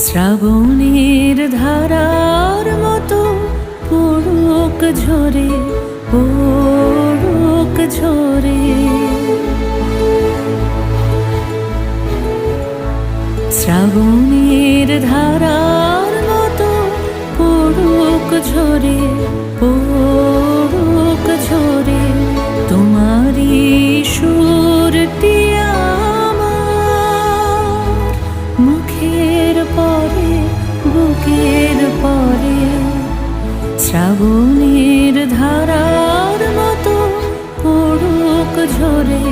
শ্রাবণের ধারার মতো পড়ুক ঝরে, পড়ুক ঝরে। শ্রাবণের ধারার মতো পড়ুক ঝরে, পড়ুক ঝরে। তোমারই সুরটি আমার মুখের পরে, বুকের পরে। শ্রাবণের ধারার মতো পড়ুক ঝরে,